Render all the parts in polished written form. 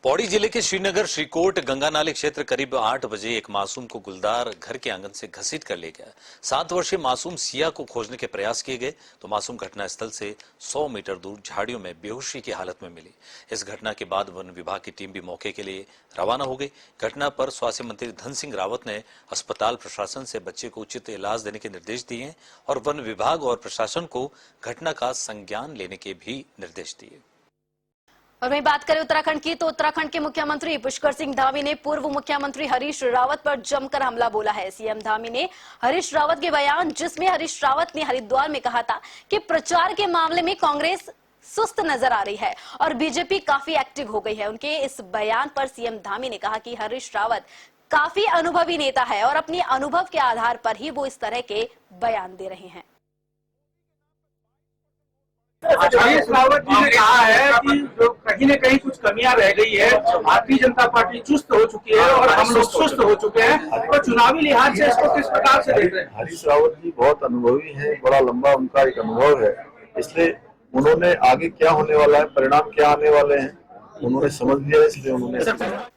पौड़ी जिले के श्रीनगर श्रीकोट गंगा नाले क्षेत्र करीब 8 बजे एक मासूम को गुलदार घर के आंगन से घसीट कर ले गया। 7 वर्षीय मासूम सिया को खोजने के प्रयास किए गए तो मासूम घटनास्थल से 100 मीटर दूर झाड़ियों में बेहोशी की हालत में मिली। इस घटना के बाद वन विभाग की टीम भी मौके के लिए रवाना हो गई। घटना पर स्वास्थ्य मंत्री धन सिंह रावत ने अस्पताल प्रशासन से बच्चे को उचित इलाज देने के निर्देश दिए और वन विभाग और प्रशासन को घटना का संज्ञान लेने के भी निर्देश दिए। और वहीं बात करें उत्तराखंड की, तो उत्तराखंड के मुख्यमंत्री पुष्कर सिंह धामी ने पूर्व मुख्यमंत्री हरीश रावत पर जमकर हमला बोला है। सीएम धामी ने हरीश रावत के बयान, जिसमें हरीश रावत ने हरिद्वार में कहा था कि प्रचार के मामले में कांग्रेस सुस्त नजर आ रही है और बीजेपी काफी एक्टिव हो गई है। उनके इस बयान पर सीएम धामी ने कहा कि हरीश रावत काफी अनुभवी नेता है और अपने अनुभव के आधार पर ही वो इस तरह के बयान दे रहे हैं। हरीश रावत जी ने कहा है कि जो कहीं न कहीं कुछ कमियां रह गई है, भारतीय जनता पार्टी चुस्त हो चुकी है और हम लोग सुस्त हो चुके हैं, तो चुनावी लिहाज से इसको किस प्रकार से देख रहे हैं? हरीश रावत जी बहुत अनुभवी हैं, बड़ा लंबा उनका एक अनुभव है, इसलिए उन्होंने आगे क्या होने वाला है, परिणाम क्या आने वाले हैं, उन्होंने समझ लिया, इसलिए उन्होंने।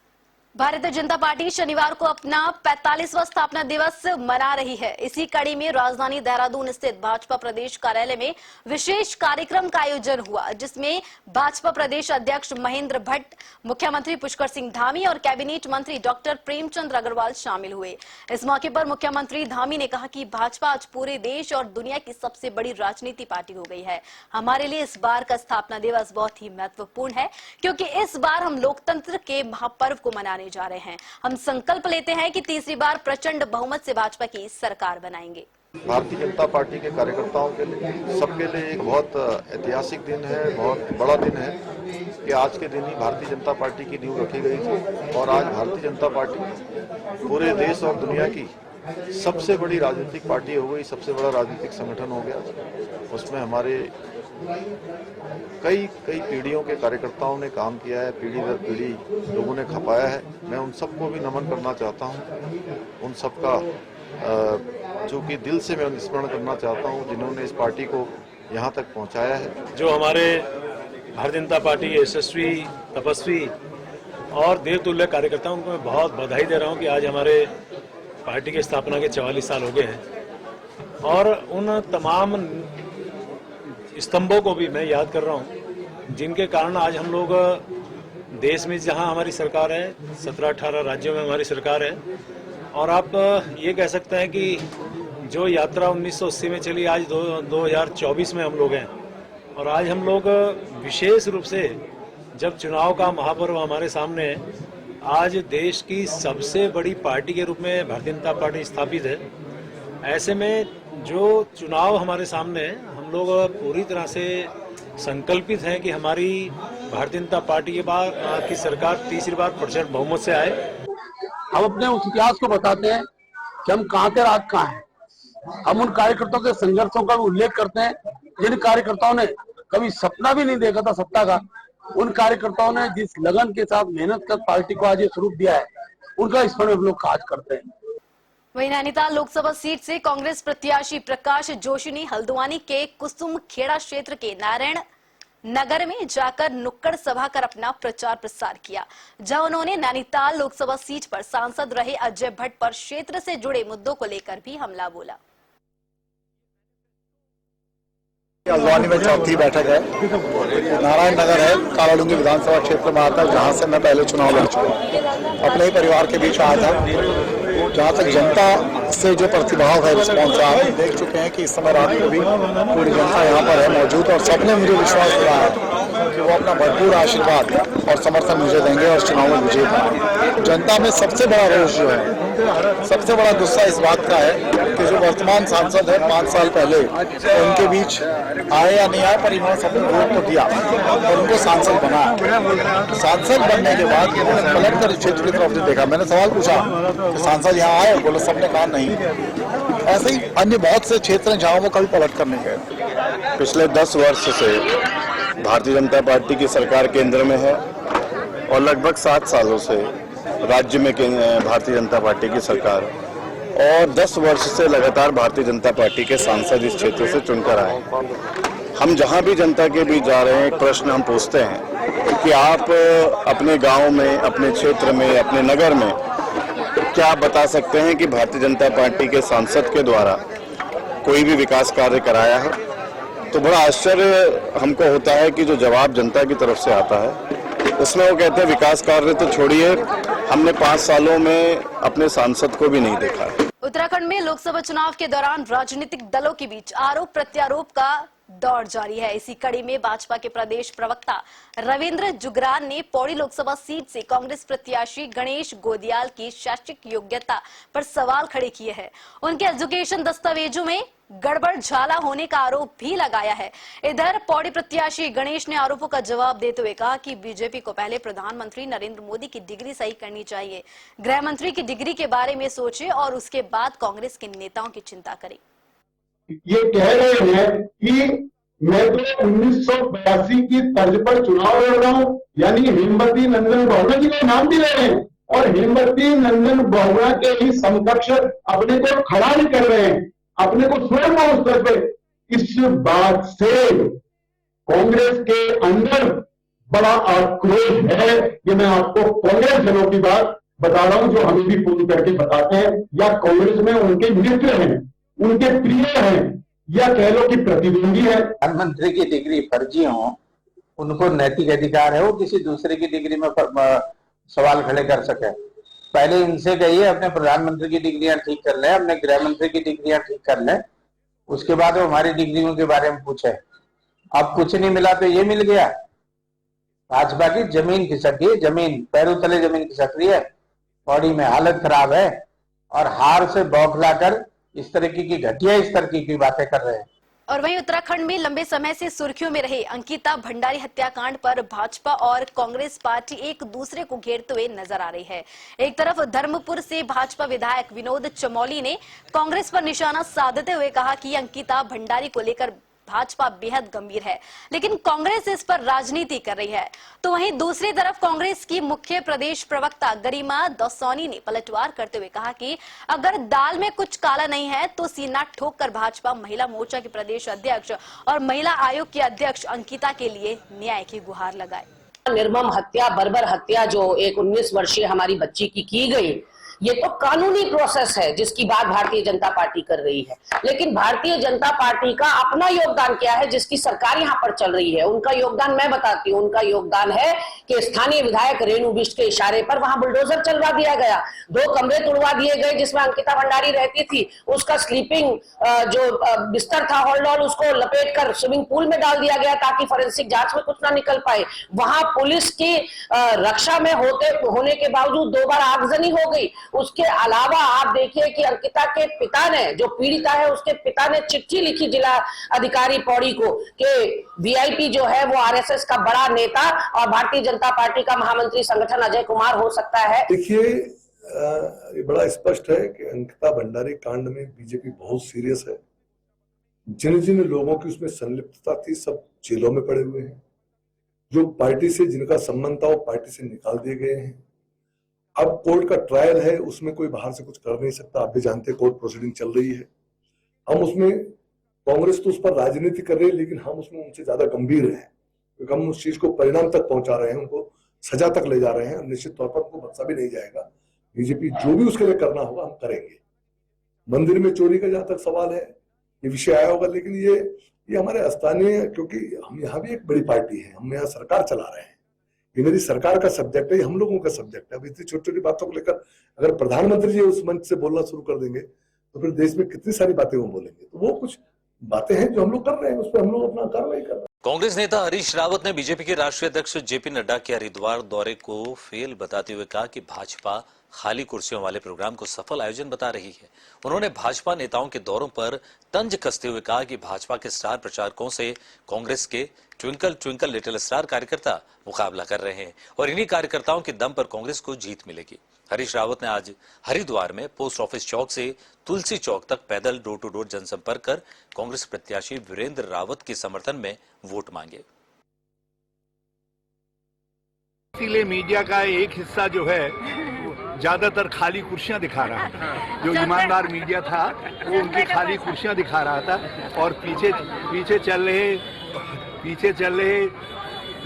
भारतीय जनता पार्टी शनिवार को अपना 45वां स्थापना दिवस मना रही है। इसी कड़ी में राजधानी देहरादून स्थित भाजपा प्रदेश कार्यालय में विशेष कार्यक्रम का आयोजन हुआ, जिसमें भाजपा प्रदेश अध्यक्ष महेंद्र भट्ट, मुख्यमंत्री पुष्कर सिंह धामी और कैबिनेट मंत्री डॉक्टर प्रेमचंद अग्रवाल शामिल हुए। इस मौके पर मुख्यमंत्री धामी ने कहा कि भाजपा आज पूरे देश और दुनिया की सबसे बड़ी राजनीति पार्टी हो गई है। हमारे लिए इस बार का स्थापना दिवस बहुत ही महत्वपूर्ण है, क्योंकि इस बार हम लोकतंत्र के महापर्व को मनाने जा रहे हैं। हम संकल्प लेते हैं कि तीसरी बार प्रचंड बहुमत से भाजपा की सरकार बनाएंगे। भारतीय जनता पार्टी के कार्यकर्ताओं के लिए, सबके लिए एक बहुत ऐतिहासिक दिन है, बहुत बड़ा दिन है कि आज के दिन ही भारतीय जनता पार्टी की नींव रखी गई थी और आज भारतीय जनता पार्टी पूरे देश और दुनिया की सबसे बड़ी राजनीतिक पार्टी हो गई, सबसे बड़ा राजनीतिक संगठन हो गया। उसमें हमारे कई पीढ़ियों के कार्यकर्ताओं ने काम किया है, पीढ़ी दर पीढ़ी लोगों ने खपाया है। मैं उन सबको भी नमन करना चाहता हूं, उन सबका जो कि दिल से मैं स्मरण करना चाहता हूं, जिन्होंने इस पार्टी को यहां तक पहुंचाया है। जो हमारे भारतीय जनता पार्टी के यशस्वी, तपस्वी और देवतुल्य कार्यकर्ताओं उनको मैं बहुत बधाई दे रहा हूं कि आज हमारे पार्टी की स्थापना के 44 साल हो गए हैं और उन तमाम स्तंभों को भी मैं याद कर रहा हूं, जिनके कारण आज हम लोग देश में जहां हमारी सरकार है, 17-18 राज्यों में हमारी सरकार है और आप ये कह सकते हैं कि जो यात्रा 1980 में चली, आज 2024 में हम लोग हैं और आज हम लोग विशेष रूप से जब चुनाव का महापर्व हमारे सामने है, आज देश की सबसे बड़ी पार्टी के रूप में भारतीय जनता पार्टी स्थापित है। ऐसे में जो चुनाव हमारे सामने है, हम लोग पूरी तरह से संकल्पित हैं कि हमारी भारतीय जनता पार्टी के बाद की सरकार तीसरी बार प्रचंड बहुमत से आए। हम अपने उस इतिहास को बताते हैं कि हम कहाँ थे, आज कहाँ हैं। हम उन कार्यकर्ताओं के संघर्षों का उल्लेख करते हैं, जिन कार्यकर्ताओं ने कभी सपना भी नहीं देखा था सत्ता का। उन कार्यकर्ताओं ने जिस लगन के साथ मेहनत कर पार्टी को आज ये स्वरूप दिया है, उनका स्मरण हम लोग आज करते हैं। वहीं नैनीताल लोकसभा सीट से कांग्रेस प्रत्याशी प्रकाश जोशी ने हल्द्वानी के कुसुम खेड़ा क्षेत्र के नारायण नगर में जाकर नुक्कड़ सभा कर अपना प्रचार प्रसार किया, जहां उन्होंने नैनीताल लोकसभा सीट पर सांसद रहे अजय भट्ट पर क्षेत्र से जुड़े मुद्दों को लेकर भी हमला बोला। हल्द्वानी में चौथी बैठक है, नारायण नगर है, कालाडूंगी विधानसभा क्षेत्र में आता है, जहां से मैं पहले चुनाव लड़ चुका हूं। अपने ही परिवार के बीच आया था। जहाँ तक जनता से जो प्रतिभाव है, रिस्पॉन्स रहा है, देख चुके हैं कि इस समय रात को भी पूरी जनता यहाँ पर है मौजूद और सबने मुझे विश्वास दिया है कि वो अपना भरपूर आशीर्वाद और समर्थन मुझे देंगे और चुनाव में विजयी होंगे। जनता में सबसे बड़ा रोष जो है, सबसे बड़ा गुस्सा इस बात का है कि जो वर्तमान सांसद है 5 साल पहले उनके बीच आए या नहीं आए, पर इन्होंने सबने वोट तो दिया और उनको सांसद बनाया। सांसद बनने के बाद उन्होंने पलट कर क्षेत्र की तरफ देखा। मैंने सवाल पूछा कि सांसद यहाँ आए, बोले सबने कहा नहीं। ऐसे ही अन्य बहुत से क्षेत्र हैं जहाँ वो कभी पलट कर नहीं गए। पिछले 10 वर्ष से भारतीय जनता पार्टी की सरकार केंद्र में है और लगभग 7 सालों से राज्य में भारतीय जनता पार्टी की सरकार और 10 वर्ष से लगातार भारतीय जनता पार्टी के सांसद इस क्षेत्र से चुनकर आए। हम जहां भी जनता के बीच जा रहे हैं, एक प्रश्न हम पूछते हैं कि आप अपने गांव में, अपने क्षेत्र में, अपने नगर में क्या बता सकते हैं कि भारतीय जनता पार्टी के सांसद के द्वारा कोई भी विकास कार्य कराया है? तो बड़ा आश्चर्य हमको होता है कि जो जवाब जनता की तरफ से आता है उसमें वो कहते हैं विकास कार्य तो छोड़िए, हमने 5 सालों में अपने सांसद को भी नहीं देखा है। उत्तराखंड में लोकसभा चुनाव के दौरान राजनीतिक दलों के बीच आरोप प्रत्यारोप का दौर जारी है। इसी कड़ी में भाजपा के प्रदेश प्रवक्ता रविंद्र जुगरान ने पौड़ी लोकसभा सीट से कांग्रेस प्रत्याशी गणेश गोदियाल की शैक्षिक योग्यता पर सवाल खड़े किए हैं। उनके एजुकेशन दस्तावेजों में गड़बड़ झाला होने का आरोप भी लगाया है। इधर पौड़ी प्रत्याशी गणेश ने आरोपों का जवाब देते हुए कहा कि बीजेपी को पहले प्रधानमंत्री नरेंद्र मोदी की डिग्री सही करनी चाहिए, गृह मंत्री की डिग्री के बारे में सोचे और उसके बाद कांग्रेस के नेताओं की चिंता करें। ये कह रहे हैं कि मैं तो 1982 की तर्ज पर चुनाव लड़ रहा हूं, यानी हेमवती नंदन बहुगुणा जी का नाम भी ले रहे हैं और हेमवती नंदन बहुगुणा के ही समकक्ष अपने को खड़ा नहीं कर रहे हैं, अपने को स्वयं उस स्तर पे। इस बात से कांग्रेस के अंदर बड़ा आक्रोश है। ये मैं आपको कांग्रेस जनों की बात बता रहा हूं जो हमें भी फोन करके बताते हैं या कांग्रेस में उनके मित्र हैं, उनके प्रिय हैं या कह लो कि प्रतिद्वंदी है। प्रधानमंत्री की डिग्री फर्जी हो, उनको नैतिक अधिकार है वो किसी दूसरे की डिग्री में सवाल खड़े कर सके। पहले इनसे कहिए अपने प्रधानमंत्री की डिग्रियां ठीक कर लें, अपने गृह मंत्री की डिग्रियां ठीक कर लें, उसके बाद वो हमारी डिग्रियों के बारे में पूछे। अब कुछ नहीं मिला तो ये मिल गया। भाजपा की जमीन खिसक गई, जमीन पैरों तले जमीन खिसक रही है, पौड़ी में हालत खराब है और हार से बौखलाकर इस तरीके की घटिया स्तर की बातें कर रहे हैं। और वहीं उत्तराखंड में लंबे समय से सुर्खियों में रहे अंकिता भंडारी हत्याकांड पर भाजपा और कांग्रेस पार्टी एक दूसरे को घेरते हुए नजर आ रही है। एक तरफ धर्मपुर से भाजपा विधायक विनोद चमोली ने कांग्रेस पर निशाना साधते हुए कहा कि अंकिता भंडारी को लेकर भाजपा बेहद गंभीर है, लेकिन कांग्रेस इस पर राजनीति कर रही है। तो वहीं दूसरी तरफ कांग्रेस की मुख्य प्रदेश प्रवक्ता गरिमा दसौनी ने पलटवार करते हुए कहा कि अगर दाल में कुछ काला नहीं है तो सीना ठोक कर भाजपा महिला मोर्चा के प्रदेश अध्यक्ष और महिला आयोग के अध्यक्ष अंकिता के लिए न्याय की गुहार लगाए। निर्मम हत्या, बर्बर हत्या जो एक 19 वर्षीय हमारी बच्ची की गई, ये तो कानूनी प्रोसेस है जिसकी बात भारतीय जनता पार्टी कर रही है। लेकिन भारतीय जनता पार्टी का अपना योगदान क्या है जिसकी सरकार यहाँ पर चल रही है? उनका योगदान मैं बताती हूँ। उनका योगदान है कि स्थानीय विधायक रेणु बिष्ट के इशारे पर वहां बुलडोजर चलवा दिया गया, 2 कमरे तोड़वा दिए गए जिसमें अंकिता भंडारी रहती थी, उसका स्लीपिंग जो बिस्तर था हॉल उसको लपेट कर स्विमिंग पूल में डाल दिया गया ताकि फोरेंसिक जांच में कुछ ना निकल पाए। वहां पुलिस की रक्षा में होने के बावजूद 2 बार आगजनी हो गई। उसके अलावा आप देखिए कि अंकिता के पिता ने, जो पीड़िता है उसके पिता ने चिट्ठी लिखी जिला अधिकारी पौड़ी को कि वीआईपी जो है वो आरएसएस का बड़ा नेता और भारतीय जनता पार्टी का महामंत्री संगठन अजय कुमार हो सकता है। देखिए ये बड़ा स्पष्ट है कि अंकिता भंडारी कांड में बीजेपी बहुत सीरियस है। जिन जिन लोगों की उसमें संलिप्तता थी सब जेलों में पड़े हुए हैं। जो पार्टी से जिनका संबंध था वो पार्टी से निकाल दिए गए हैं। अब कोर्ट का ट्रायल है, उसमें कोई बाहर से कुछ कर नहीं सकता। आप भी जानते हैं कोर्ट प्रोसीडिंग चल रही है। हम उसमें, कांग्रेस तो उस पर राजनीति कर रही है लेकिन हम उसमें उनसे ज्यादा गंभीर हैं क्योंकि हम उस चीज को परिणाम तक पहुंचा रहे हैं, उनको सजा तक ले जा रहे हैं और निश्चित तौर पर उनको बख्शा भी नहीं जाएगा। बीजेपी जो भी उसके लिए करना होगा हम करेंगे। मंदिर में चोरी का जहां तक सवाल है ये विषय आया होगा, लेकिन ये हमारे स्थानीय, क्योंकि हम यहाँ भी एक बड़ी पार्टी है, हम यहाँ सरकार चला रहे हैं, ये मेरी सरकार का सब्जेक्ट है, हम लोगों का सब्जेक्ट है। अब इतनी छोटी छोटी बातों को लेकर अगर प्रधानमंत्री जी उस मंच से बोलना शुरू कर देंगे तो फिर देश में कितनी सारी बातें वो बोलेंगे। तो वो कुछ बातें हैं जो हम लोग कर रहे हैं, उस पर हम लोग अपना कार्रवाई कर रहे हैं। कांग्रेस नेता हरीश रावत ने बीजेपी के राष्ट्रीय अध्यक्ष जेपी नड्डा के हरिद्वार दौरे को फेल बताते हुए कहा कि भाजपा खाली कुर्सियों वाले प्रोग्राम को सफल आयोजन बता रही है। उन्होंने भाजपा नेताओं के दौरों पर तंज कसते हुए कहा कि भाजपा के स्टार प्रचारकों से कांग्रेस के ट्विंकल ट्विंकल लिटिल स्टार कार्यकर्ता मुकाबला कर रहे हैं और इन्हीं कार्यकर्ताओं के दम पर कांग्रेस को जीत मिलेगी। हरीश रावत ने आज हरिद्वार में पोस्ट ऑफिस चौक से तुलसी चौक तक पैदल डोर टू डोर जनसंपर्क कर कांग्रेस प्रत्याशी वीरेंद्र रावत के समर्थन में वोट मांगे। इसीलिए मीडिया का एक हिस्सा जो है ज्यादातर खाली कुर्सियां दिखा रहा था। जो ईमानदार मीडिया था वो उनकी खाली कुर्सियां दिखा रहा था और पीछे चल रहे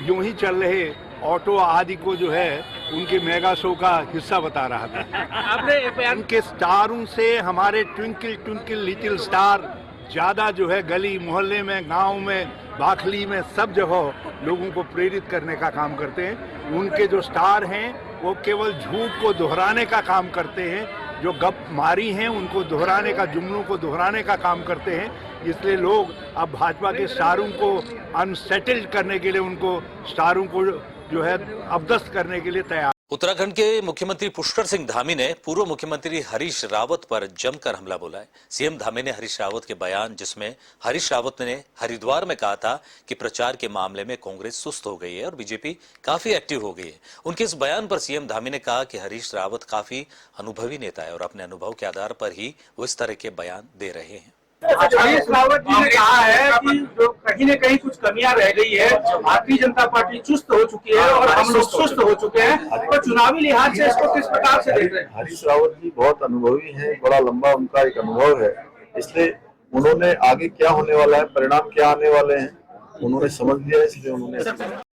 यूं ही चल रहे ऑटो आदि को जो है उनके मेगा शो का हिस्सा बता रहा था। उनके स्टारों से हमारे ट्विंकल ट्विंकल लिटिल स्टार ज्यादा जो है गली मोहल्ले में, गांव में, बाखली में, सब जगह लोगों को प्रेरित करने का काम करते हैं। उनके जो स्टार हैं वो केवल झूठ को दोहराने का काम करते हैं, जो गप मारी हैं उनको दोहराने का, जुमलों को दोहराने का काम करते हैं। इसलिए लोग अब भाजपा के स्टारों को अनसेटल्ड करने के लिए, उनको स्टारों को जो है अबदस्त करने के लिए तैयार। उत्तराखंड के मुख्यमंत्री पुष्कर सिंह धामी ने पूर्व मुख्यमंत्री हरीश रावत पर जमकर हमला बोला है। सीएम धामी ने हरीश रावत के बयान, जिसमें हरीश रावत ने हरिद्वार में कहा था कि प्रचार के मामले में कांग्रेस सुस्त हो गई है और बीजेपी काफी एक्टिव हो गई है। उनके इस बयान पर सीएम धामी ने कहा कि हरीश रावत काफी अनुभवी नेता है और अपने अनुभव के आधार पर ही वो इस तरह के बयान दे रहे हैं। हरीश रावत जी ने कहा है कि जो कहीं न कहीं कुछ कमियां रह गई है, भारतीय जनता पार्टी चुस्त हो चुकी है और हम लोग सुस्त हो चुके हैं, तो चुनावी लिहाज से इसको किस प्रकार से देख रहे हैं? हरीश रावत जी बहुत अनुभवी हैं, बड़ा लंबा उनका एक अनुभव है, इसलिए उन्होंने आगे क्या होने वाला है, परिणाम क्या आने वाले हैं, उन्होंने समझ लिया है, इसलिए उन्होंने